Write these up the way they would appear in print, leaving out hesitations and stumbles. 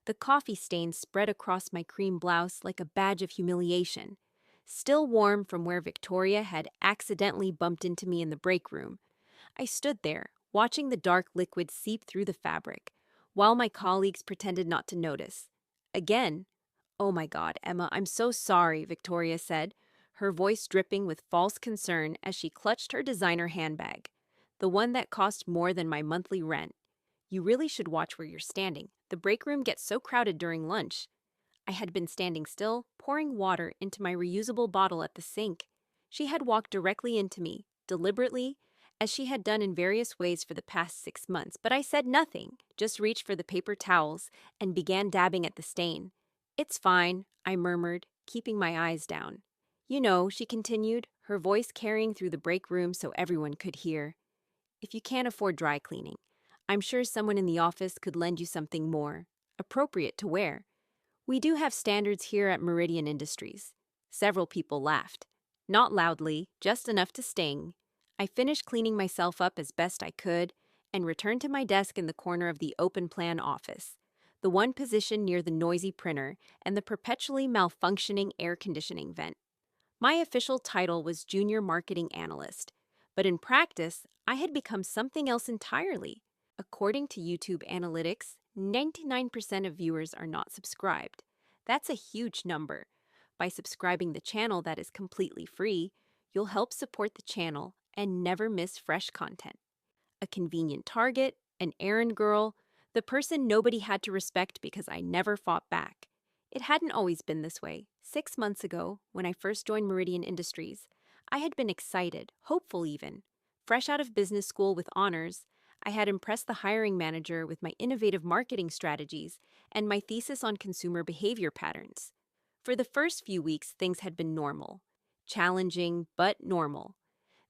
The coffee stains spread across my cream blouse like a badge of humiliation, still warm from where Victoria had accidentally bumped into me in the break room. I stood there, watching the dark liquid seep through the fabric, while my colleagues pretended not to notice. Again, "Oh my God, Emma, I'm so sorry," Victoria said, her voice dripping with false concern as she clutched her designer handbag, the one that cost more than my monthly rent. "You really should watch where you're standing. The break room gets so crowded during lunch." I had been standing still, pouring water into my reusable bottle at the sink. She had walked directly into me, deliberately, as she had done in various ways for the past 6 months, but I said nothing, just reached for the paper towels and began dabbing at the stain. "It's fine," I murmured, keeping my eyes down. "You know," she continued, her voice carrying through the break room so everyone could hear. "If you can't afford dry cleaning, I'm sure someone in the office could lend you something more appropriate to wear. We do have standards here at Meridian Industries." Several people laughed. Not loudly, just enough to sting. I finished cleaning myself up as best I could and returned to my desk in the corner of the open plan office, the one position near the noisy printer and the perpetually malfunctioning air conditioning vent. My official title was Junior Marketing Analyst, but in practice, I had become something else entirely. According to YouTube analytics, 99% of viewers are not subscribed. That's a huge number. By subscribing the channel that is completely free, you'll help support the channel and never miss fresh content. A convenient target, an errand girl, the person nobody had to respect because I never fought back. It hadn't always been this way. 6 months ago, when I first joined Meridian Industries, I had been excited, hopeful even. Fresh out of business school with honors, I had impressed the hiring manager with my innovative marketing strategies and my thesis on consumer behavior patterns. For the first few weeks, things had been normal. Challenging, but normal.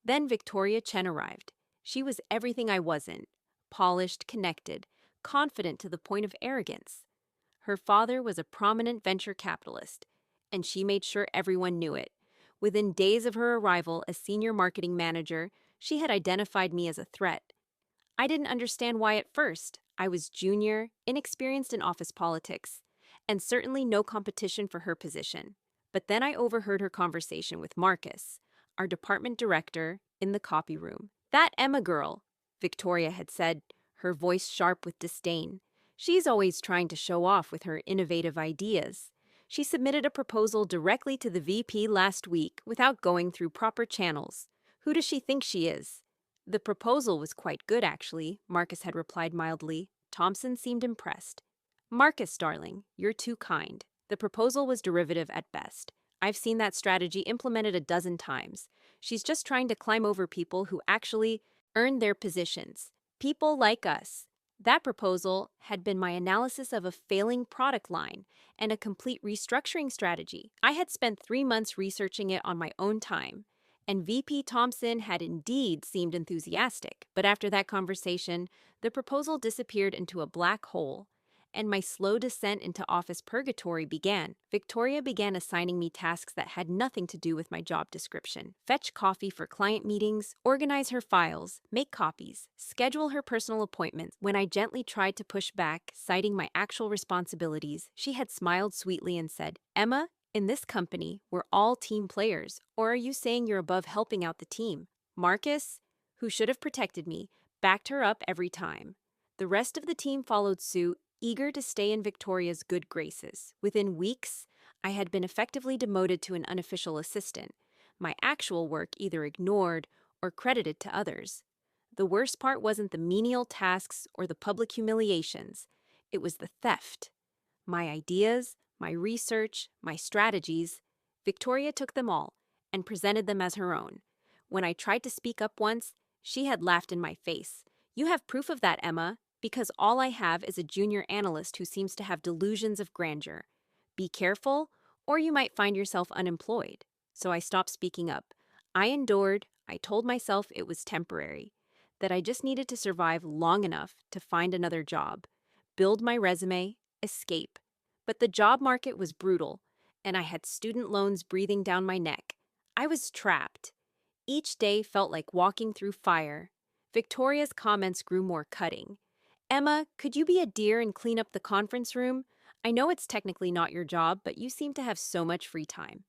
Then Victoria Chen arrived. She was everything I wasn't. Polished, connected, confident to the point of arrogance. Her father was a prominent venture capitalist, and she made sure everyone knew it. Within days of her arrival as senior marketing manager, she had identified me as a threat. I didn't understand why at first. I was junior, inexperienced in office politics, and certainly no competition for her position. But then I overheard her conversation with Marcus, our department director, in the copy room. "That Emma girl," Victoria had said, her voice sharp with disdain. "She's always trying to show off with her innovative ideas. She submitted a proposal directly to the VP last week without going through proper channels. Who does she think she is?" "The proposal was quite good, actually," Marcus had replied mildly. Thompson seemed impressed. "Marcus, darling, you're too kind. The proposal was derivative at best. I've seen that strategy implemented a dozen times. She's just trying to climb over people who actually earned their positions. People like us." That proposal had been my analysis of a failing product line and a complete restructuring strategy. I had spent 3 months researching it on my own time, and VP Thompson had indeed seemed enthusiastic. But after that conversation, the proposal disappeared into a black hole, and my slow descent into office purgatory began. Victoria began assigning me tasks that had nothing to do with my job description. Fetch coffee for client meetings, organize her files, make copies, schedule her personal appointments. When I gently tried to push back, citing my actual responsibilities, she had smiled sweetly and said, "Emma, in this company, we're all team players. Or are you saying you're above helping out the team?" Marcus, who should have protected me, backed her up every time. The rest of the team followed suit, eager to stay in Victoria's good graces. Within weeks, I had been effectively demoted to an unofficial assistant, my actual work either ignored or credited to others. The worst part wasn't the menial tasks or the public humiliations. It was the theft. My ideas, my research, my strategies. Victoria took them all and presented them as her own. When I tried to speak up once, she had laughed in my face. "You have proof of that, Emma, because all I have is a junior analyst who seems to have delusions of grandeur. Be careful, or you might find yourself unemployed." So I stopped speaking up. I endured. I told myself it was temporary, that I just needed to survive long enough to find another job, build my resume, escape. But the job market was brutal, and I had student loans breathing down my neck. I was trapped. Each day felt like walking through fire. Victoria's comments grew more cutting. "Emma, could you be a dear and clean up the conference room? I know it's technically not your job, but you seem to have so much free time.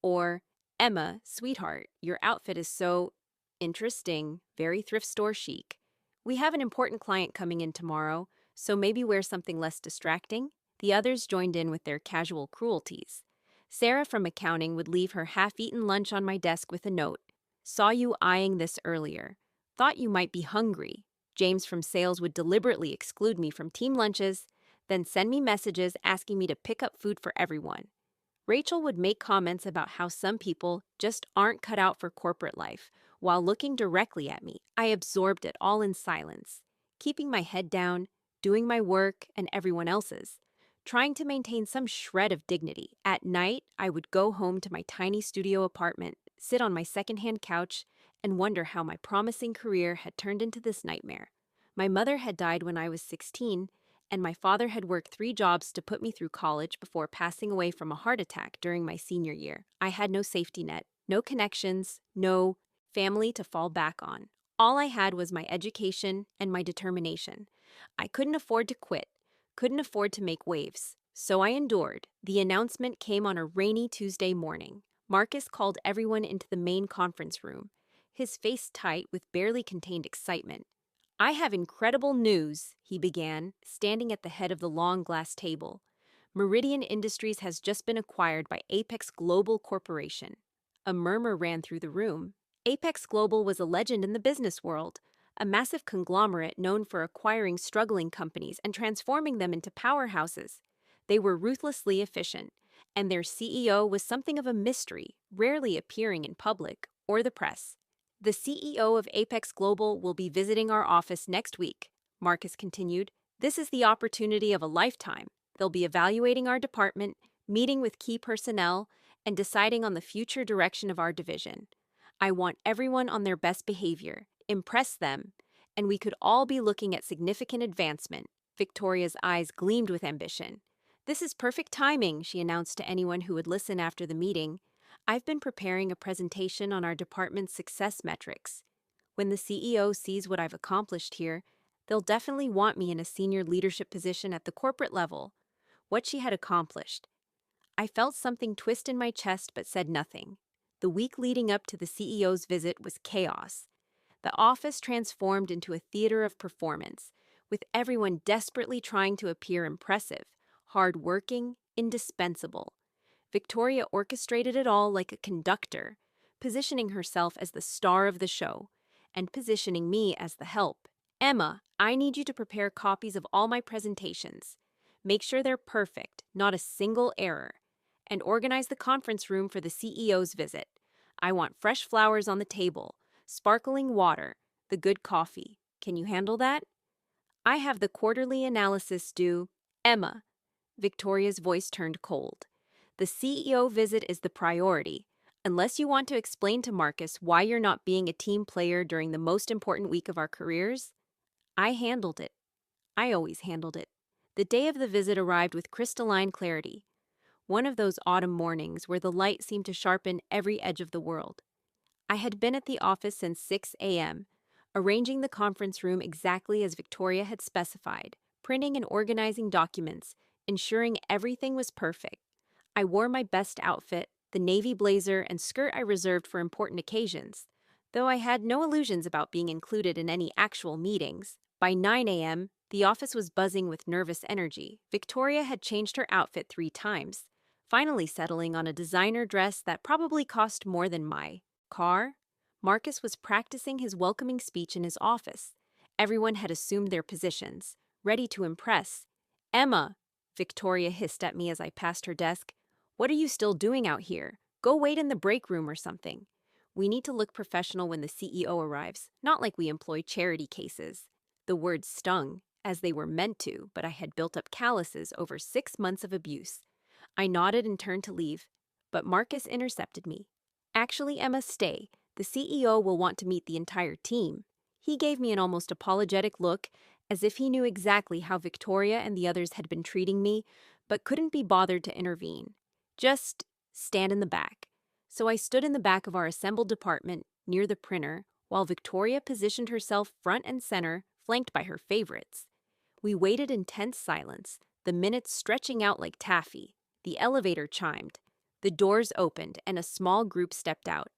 Or, Emma, sweetheart, your outfit is so interesting, very thrift store chic. We have an important client coming in tomorrow, so maybe wear something less distracting. The others joined in with their casual cruelties. Sarah from accounting would leave her half eaten lunch on my desk with a note. Saw you eyeing this earlier. Thought you might be hungry. James from sales would deliberately exclude me from team lunches, then send me messages asking me to pick up food for everyone. Rachel would make comments about how some people just aren't cut out for corporate life while looking directly at me. I absorbed it all in silence, keeping my head down, doing my work and everyone else's, trying to maintain some shred of dignity. At night, I would go home to my tiny studio apartment, sit on my secondhand couch, and wonder how my promising career had turned into this nightmare. My mother had died when I was 16, and my father had worked 3 jobs to put me through college before passing away from a heart attack during my senior year. I had no safety net, no connections, no family to fall back on. All I had was my education and my determination. I couldn't afford to quit, couldn't afford to make waves. So I endured. The announcement came on a rainy Tuesday morning. Marcus called everyone into the main conference room, his face tight with barely contained excitement. I have incredible news, he began, standing at the head of the long glass table. Meridian Industries has just been acquired by Apex Global Corporation. A murmur ran through the room. Apex Global was a legend in the business world, a massive conglomerate known for acquiring struggling companies and transforming them into powerhouses. They were ruthlessly efficient, and their CEO was something of a mystery, rarely appearing in public or the press. The CEO of Apex Global will be visiting our office next week, Marcus continued. This is the opportunity of a lifetime. They'll be evaluating our department, meeting with key personnel, and deciding on the future direction of our division. I want everyone on their best behavior, impress them, and we could all be looking at significant advancement. Victoria's eyes gleamed with ambition. This is perfect timing, she announced to anyone who would listen after the meeting. I've been preparing a presentation on our department's success metrics. When the CEO sees what I've accomplished here, they'll definitely want me in a senior leadership position at the corporate level. What she had accomplished. I felt something twist in my chest but said nothing. The week leading up to the CEO's visit was chaos. The office transformed into a theater of performance, with everyone desperately trying to appear impressive, hard-working, indispensable. Victoria orchestrated it all like a conductor, positioning herself as the star of the show, and positioning me as the help. Emma, I need you to prepare copies of all my presentations. Make sure they're perfect, not a single error, and organize the conference room for the CEO's visit. I want fresh flowers on the table, sparkling water, the good coffee. Can you handle that? I have the quarterly analysis due. Emma. Victoria's voice turned cold. The CEO visit is the priority. Unless you want to explain to Marcus why you're not being a team player during the most important week of our careers, I handled it. I always handled it. The day of the visit arrived with crystalline clarity. One of those autumn mornings where the light seemed to sharpen every edge of the world. I had been at the office since 6 a.m., arranging the conference room exactly as Victoria had specified, printing and organizing documents, ensuring everything was perfect. I wore my best outfit, the navy blazer and skirt I reserved for important occasions, though I had no illusions about being included in any actual meetings. By 9 a.m., the office was buzzing with nervous energy. Victoria had changed her outfit 3 times, finally settling on a designer dress that probably cost more than my car. Marcus was practicing his welcoming speech in his office. Everyone had assumed their positions, ready to impress. Emma, Victoria hissed at me as I passed her desk. What are you still doing out here? Go wait in the break room or something. We need to look professional when the CEO arrives, not like we employ charity cases. The words stung, as they were meant to, but I had built up calluses over 6 months of abuse. I nodded and turned to leave, but Marcus intercepted me. Actually, Emma, stay. The CEO will want to meet the entire team. He gave me an almost apologetic look, as if he knew exactly how Victoria and the others had been treating me, but couldn't be bothered to intervene. Just stand in the back. So I stood in the back of our assembled department, near the printer, while Victoria positioned herself front and center, flanked by her favorites. We waited in tense silence, the minutes stretching out like taffy. The elevator chimed. The doors opened, and a small group stepped out.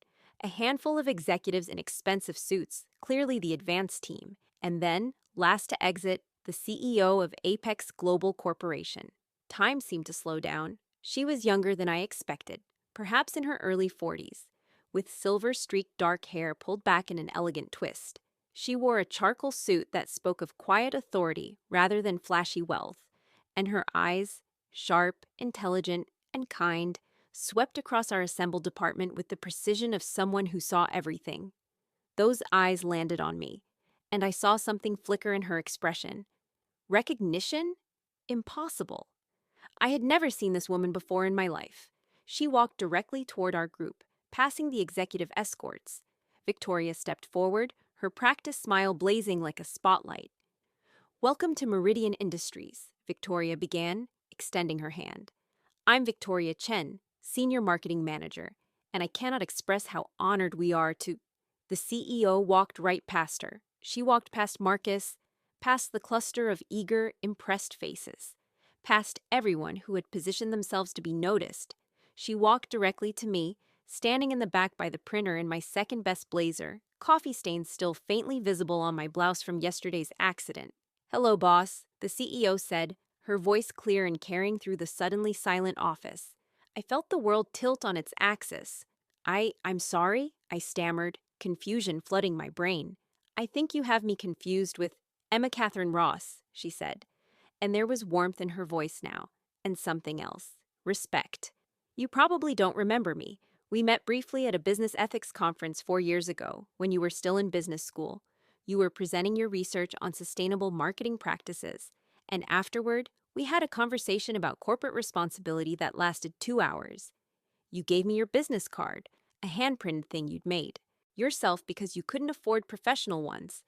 A handful of executives in expensive suits, clearly the advanced team. And then, last to exit, the CEO of Apex Global Corporation. Time seemed to slow down. She was younger than I expected, perhaps in her early 40s, with silver-streaked dark hair pulled back in an elegant twist. She wore a charcoal suit that spoke of quiet authority rather than flashy wealth, and her eyes, sharp, intelligent, and kind, swept across our assembled department with the precision of someone who saw everything. Those eyes landed on me, and I saw something flicker in her expression. Recognition? Impossible. I had never seen this woman before in my life. She walked directly toward our group, passing the executive escorts. Victoria stepped forward, her practiced smile blazing like a spotlight. "Welcome to Meridian Industries," Victoria began, extending her hand. "I'm Victoria Chen, Senior Marketing Manager, and I cannot express how honored we are to—" The CEO walked right past her. She walked past Marcus, past the cluster of eager, impressed faces, past everyone who had positioned themselves to be noticed. She walked directly to me, standing in the back by the printer in my second-best blazer, coffee stains still faintly visible on my blouse from yesterday's accident. "Hello, boss," the CEO said, her voice clear and carrying through the suddenly silent office. I felt the world tilt on its axis. I'm sorry," I stammered, confusion flooding my brain. "I think you have me confused with Emma Catherine Ross," she said. And there was warmth in her voice now, and something else. Respect. "You probably don't remember me. We met briefly at a business ethics conference 4 years ago, when you were still in business school. You were presenting your research on sustainable marketing practices, and afterward, we had a conversation about corporate responsibility that lasted 2 hours. You gave me your business card, a hand-printed thing you'd made, yourself because you couldn't afford professional ones,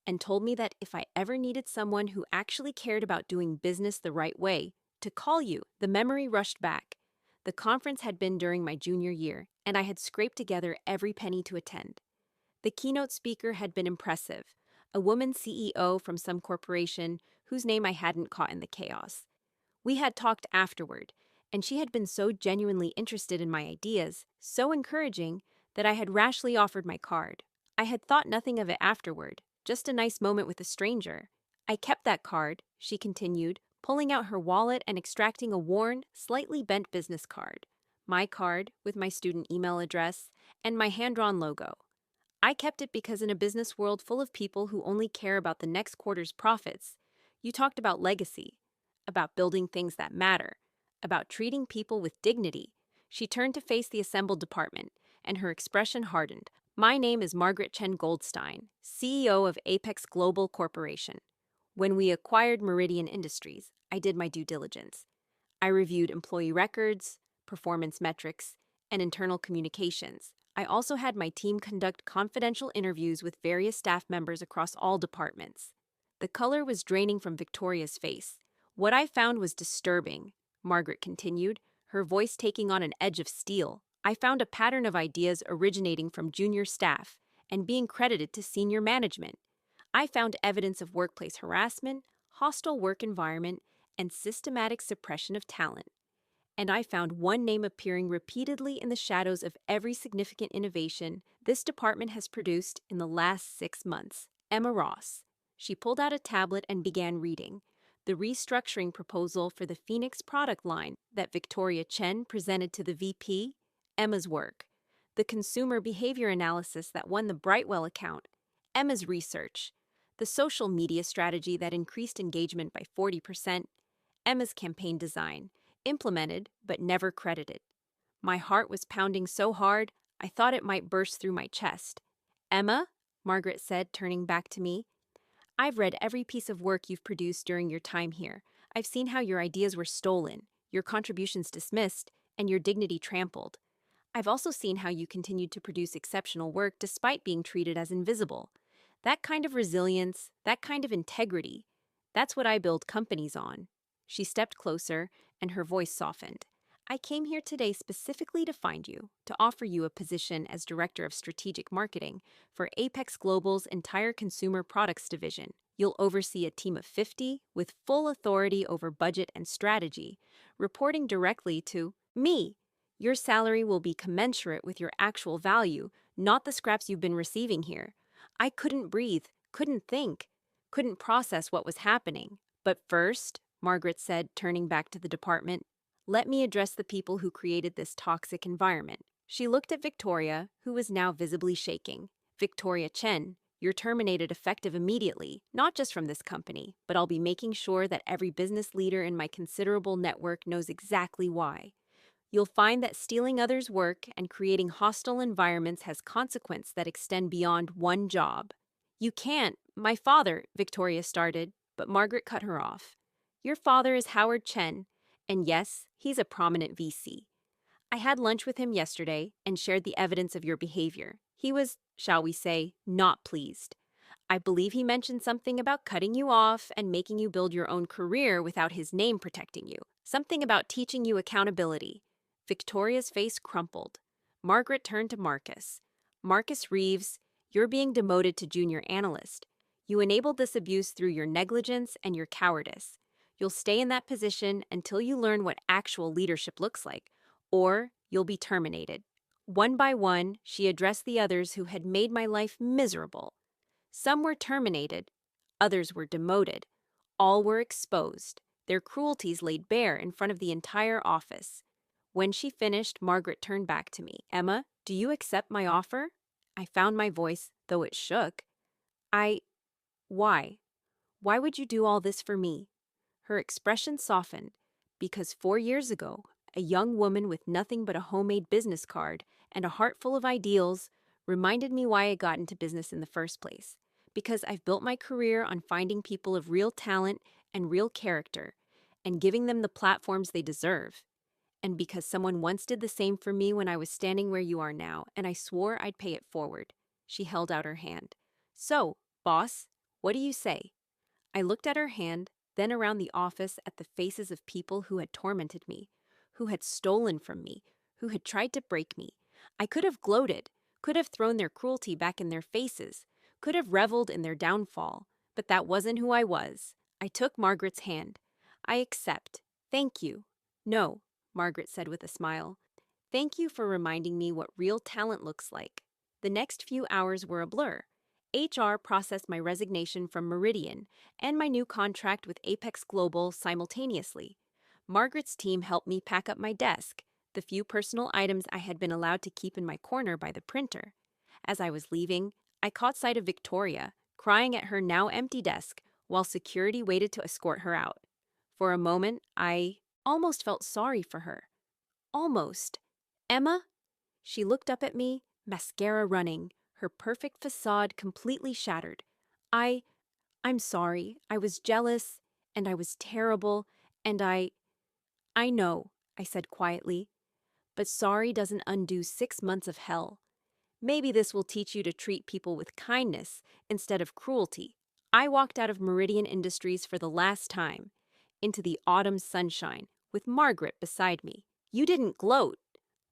and told me that if I ever needed someone who actually cared about doing business the right way, to call you." The memory rushed back. The conference had been during my junior year, and I had scraped together every penny to attend. The keynote speaker had been impressive, a woman CEO from some corporation whose name I hadn't caught in the chaos. We had talked afterward, and she had been so genuinely interested in my ideas, so encouraging, that I had rashly offered my card. I had thought nothing of it afterward, just a nice moment with a stranger. "I kept that card," she continued, pulling out her wallet and extracting a worn, slightly bent business card. My card, with my student email address, and my hand-drawn logo. "I kept it because in a business world full of people who only care about the next quarter's profits, you talked about legacy, about building things that matter, about treating people with dignity." She turned to face the assembled department, and her expression hardened. "My name is Margaret Chen Goldstein, CEO of Apex Global Corporation. When we acquired Meridian Industries, I did my due diligence. I reviewed employee records, performance metrics, and internal communications. I also had my team conduct confidential interviews with various staff members across all departments." The color was draining from Victoria's face. "What I found was disturbing," Margaret continued, her voice taking on an edge of steel. "I found a pattern of ideas originating from junior staff and being credited to senior management. I found evidence of workplace harassment, hostile work environment, and systematic suppression of talent. And I found one name appearing repeatedly in the shadows of every significant innovation this department has produced in the last 6 months. Emma Ross." She pulled out a tablet and began reading. The restructuring proposal for the Phoenix product line that Victoria Chen presented to the VP, Emma's work. The consumer behavior analysis that won the Brightwell account, Emma's research. The social media strategy that increased engagement by 40%, Emma's campaign design, implemented but never credited. My heart was pounding so hard, I thought it might burst through my chest. "Emma," Margaret said, turning back to me, "I've read every piece of work you've produced during your time here. I've seen how your ideas were stolen, your contributions dismissed, and your dignity trampled. I've also seen how you continued to produce exceptional work despite being treated as invisible. That kind of resilience, that kind of integrity, that's what I build companies on." She stepped closer, and her voice softened. "I came here today specifically to find you, to offer you a position as Director of Strategic Marketing for Apex Global's entire consumer products division. You'll oversee a team of 50 with full authority over budget and strategy, reporting directly to me. Your salary will be commensurate with your actual value, not the scraps you've been receiving here. I couldn't breathe, couldn't think, couldn't process what was happening. But first, Margaret said, turning back to the department, let me address the people who created this toxic environment. She looked at Victoria, who was now visibly shaking. Victoria Chen, you're terminated effective immediately, not just from this company, but I'll be making sure that every business leader in my considerable network knows exactly why. You'll find that stealing others' work and creating hostile environments has consequences that extend beyond one job. You can't. My father, Victoria started, but Margaret cut her off. Your father is Howard Chen, and yes, he's a prominent VC. I had lunch with him yesterday and shared the evidence of your behavior. He was, shall we say, not pleased. I believe he mentioned something about cutting you off and making you build your own career without his name protecting you. Something about teaching you accountability. Victoria's face crumpled. Margaret turned to Marcus. Marcus Reeves, you're being demoted to junior analyst. You enabled this abuse through your negligence and your cowardice. You'll stay in that position until you learn what actual leadership looks like, or you'll be terminated. One by one, she addressed the others who had made my life miserable. Some were terminated, others were demoted. All were exposed, their cruelties laid bare in front of the entire office. When she finished, Margaret turned back to me. Emma, do you accept my offer? I found my voice, though it shook. Why? Why would you do all this for me? Her expression softened, because 4 years ago, a young woman with nothing but a homemade business card and a heart full of ideals reminded me why I got into business in the first place. Because I've built my career on finding people of real talent and real character and giving them the platforms they deserve. And because someone once did the same for me when I was standing where you are now, and I swore I'd pay it forward. She held out her hand. So, boss, what do you say? I looked at her hand, then around the office at the faces of people who had tormented me, who had stolen from me, who had tried to break me. I could have gloated, could have thrown their cruelty back in their faces, could have reveled in their downfall, but that wasn't who I was. I took Margaret's hand. I accept. Thank you. No, Margaret said with a smile. Thank you for reminding me what real talent looks like. The next few hours were a blur. HR processed my resignation from Meridian and my new contract with Apex Global simultaneously. Margaret's team helped me pack up my desk, the few personal items I had been allowed to keep in my corner by the printer. As I was leaving, I caught sight of Victoria, crying at her now empty desk, while security waited to escort her out. For a moment, I almost felt sorry for her. Almost. Emma? She looked up at me, mascara running, her perfect facade completely shattered. I'm sorry. I was jealous, and I was terrible, and I know, I said quietly. But sorry doesn't undo 6 months of hell. Maybe this will teach you to treat people with kindness instead of cruelty. I walked out of Meridian Industries for the last time, into the autumn sunshine, with Margaret beside me. You didn't gloat,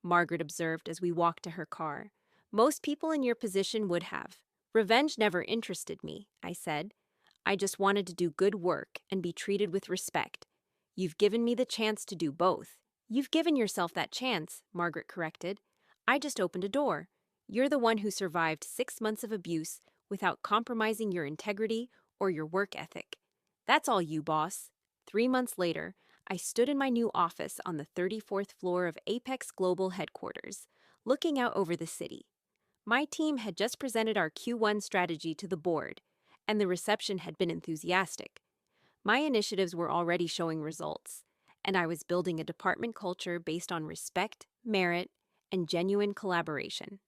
Margaret observed as we walked to her car. Most people in your position would have. Revenge never interested me, I said. I just wanted to do good work and be treated with respect. You've given me the chance to do both. You've given yourself that chance, Margaret corrected. I just opened a door. You're the one who survived 6 months of abuse without compromising your integrity or your work ethic. That's all you, boss. 3 months later, I stood in my new office on the 34th floor of Apex Global headquarters, looking out over the city. My team had just presented our Q1 strategy to the board, and the reception had been enthusiastic. My initiatives were already showing results, and I was building a department culture based on respect, merit, and genuine collaboration.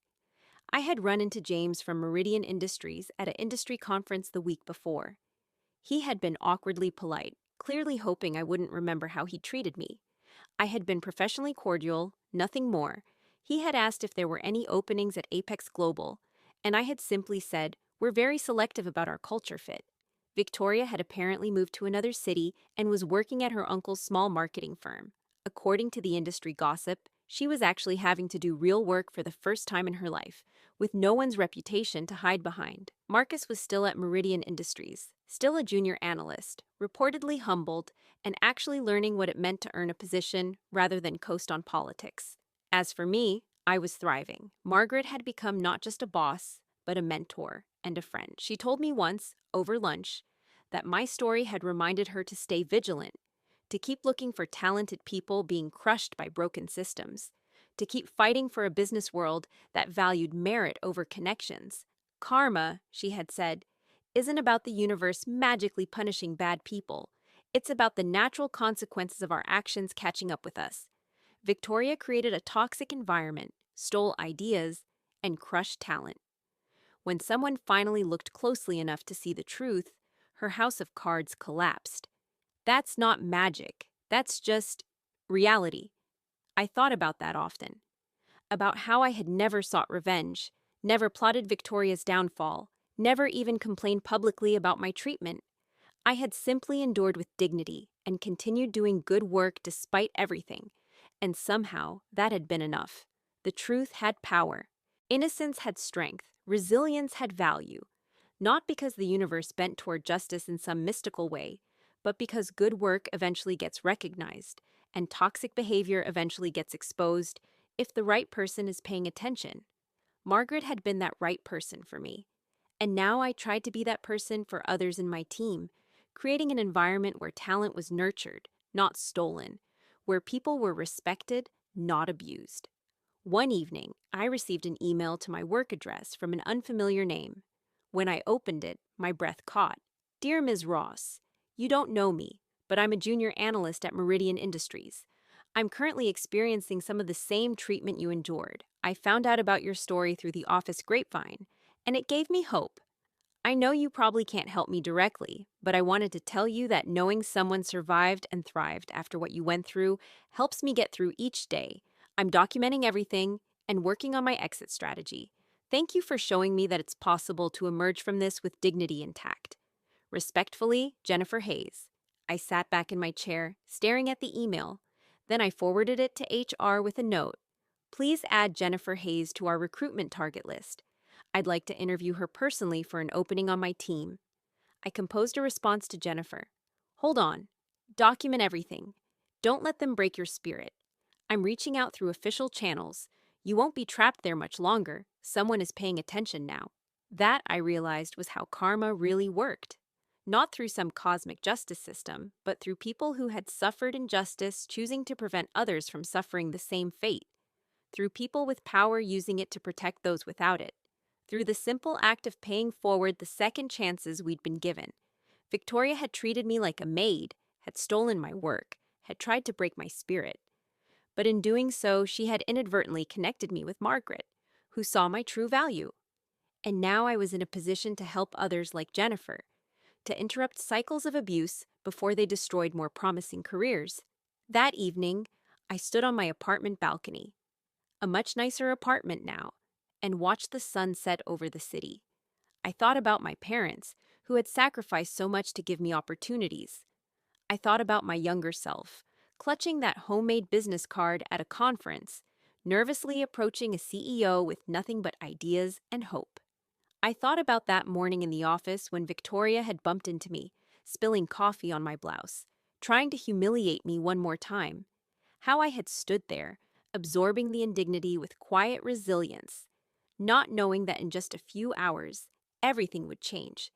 I had run into James from Meridian Industries at an industry conference the week before. He had been awkwardly polite, clearly hoping I wouldn't remember how he treated me. I had been professionally cordial, nothing more. He had asked if there were any openings at Apex Global, and I had simply said, we're very selective about our culture fit. Victoria had apparently moved to another city and was working at her uncle's small marketing firm. According to the industry gossip, she was actually having to do real work for the first time in her life, with no one's reputation to hide behind. Marcus was still at Meridian Industries, still a junior analyst, reportedly humbled, and actually learning what it meant to earn a position rather than coast on politics. As for me, I was thriving. Margaret had become not just a boss, but a mentor and a friend. She told me once, over lunch, that my story had reminded her to stay vigilant, to keep looking for talented people being crushed by broken systems, to keep fighting for a business world that valued merit over connections. Karma, she had said, isn't about the universe magically punishing bad people. It's about the natural consequences of our actions catching up with us. Victoria created a toxic environment, stole ideas, and crushed talent. When someone finally looked closely enough to see the truth, her house of cards collapsed. That's not magic. That's just reality. I thought about that often. About how I had never sought revenge, never plotted Victoria's downfall, never even complained publicly about my treatment. I had simply endured with dignity and continued doing good work despite everything. And somehow, that had been enough. The truth had power. Innocence had strength. Resilience had value. Not because the universe bent toward justice in some mystical way, but because good work eventually gets recognized and toxic behavior eventually gets exposed if the right person is paying attention. Margaret had been that right person for me. And now I tried to be that person for others in my team, creating an environment where talent was nurtured, not stolen, where people were respected, not abused. One evening, I received an email to my work address from an unfamiliar name. When I opened it, my breath caught. Dear Ms. Ross, you don't know me, but I'm a junior analyst at Meridian Industries. I'm currently experiencing some of the same treatment you endured. I found out about your story through the office grapevine, and it gave me hope. I know you probably can't help me directly, but I wanted to tell you that knowing someone survived and thrived after what you went through helps me get through each day. I'm documenting everything and working on my exit strategy. Thank you for showing me that it's possible to emerge from this with dignity intact. Respectfully, Jennifer Hayes. I sat back in my chair, staring at the email. Then I forwarded it to HR with a note. Please add Jennifer Hayes to our recruitment target list. I'd like to interview her personally for an opening on my team. I composed a response to Jennifer. Hold on. Document everything. Don't let them break your spirit. I'm reaching out through official channels. You won't be trapped there much longer. Someone is paying attention now. That, I realized, was how karma really worked. Not through some cosmic justice system, but through people who had suffered injustice choosing to prevent others from suffering the same fate. Through people with power using it to protect those without it. Through the simple act of paying forward the second chances we'd been given. Victoria had treated me like a maid, had stolen my work, had tried to break my spirit. But in doing so, she had inadvertently connected me with Margaret, who saw my true value. And now I was in a position to help others like Jennifer, to interrupt cycles of abuse before they destroyed more promising careers. That evening, I stood on my apartment balcony, a much nicer apartment now, and watched the sun set over the city. I thought about my parents, who had sacrificed so much to give me opportunities. I thought about my younger self, clutching that homemade business card at a conference, nervously approaching a CEO with nothing but ideas and hope. I thought about that morning in the office when Victoria had bumped into me, spilling coffee on my blouse, trying to humiliate me one more time. How I had stood there, absorbing the indignity with quiet resilience, not knowing that in just a few hours, everything would change.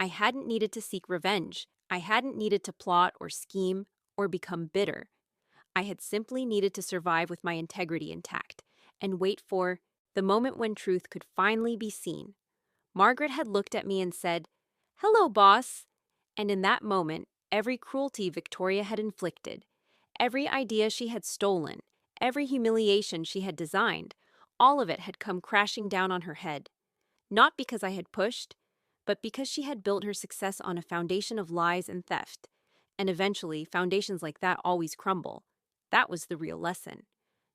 I hadn't needed to seek revenge. I hadn't needed to plot or scheme or become bitter. I had simply needed to survive with my integrity intact and wait for the moment when truth could finally be seen. Margaret had looked at me and said, "Hello, boss." And in that moment, every cruelty Victoria had inflicted, every idea she had stolen, every humiliation she had designed, all of it had come crashing down on her head. Not because I had pushed, but because she had built her success on a foundation of lies and theft. And eventually, foundations like that always crumble. That was the real lesson.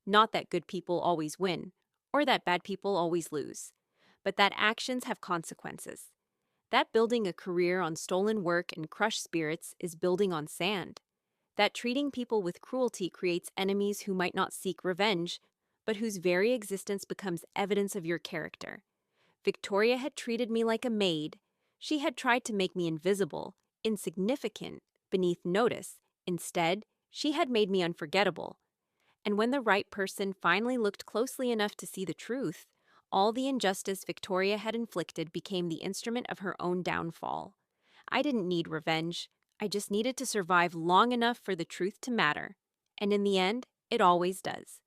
Not that good people always win, or that bad people always lose, but that actions have consequences. That building a career on stolen work and crushed spirits is building on sand. That treating people with cruelty creates enemies who might not seek revenge, but whose very existence becomes evidence of your character. Victoria had treated me like a maid. She had tried to make me invisible, insignificant, beneath notice. Instead, she had made me unforgettable. And when the right person finally looked closely enough to see the truth, all the injustice Victoria had inflicted became the instrument of her own downfall. I didn't need revenge. I just needed to survive long enough for the truth to matter. And in the end, it always does.